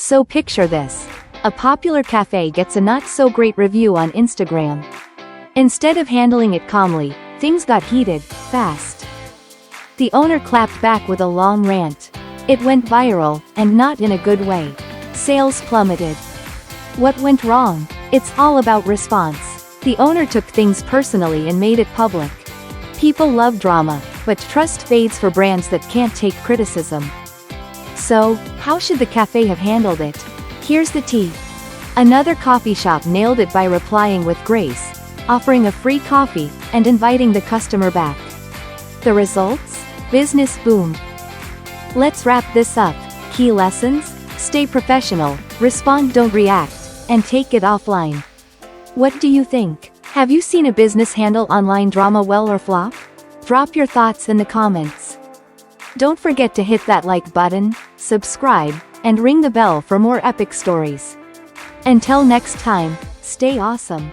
So picture this. A popular cafe gets a not-so-great review on Instagram. Instead of handling it calmly, things got heated, fast. The owner clapped back with a long rant. It went viral, and not in a good way. Sales plummeted. What went wrong? It's all about response. The owner took things personally and made it public. People love drama, but trust fades for brands that can't take criticism. So, how should the cafe have handled it? Here's the tea. Another coffee shop nailed it by replying with grace, offering a free coffee, and inviting the customer back. The results? Business boomed. Let's wrap this up. Key lessons? Stay professional, respond, don't react, and take it offline. What do you think? Have you seen a business handle online drama well or flop? Drop your thoughts in the comments. Don't forget to hit that like button, subscribe, and ring the bell for more epic stories. Until next time, stay awesome.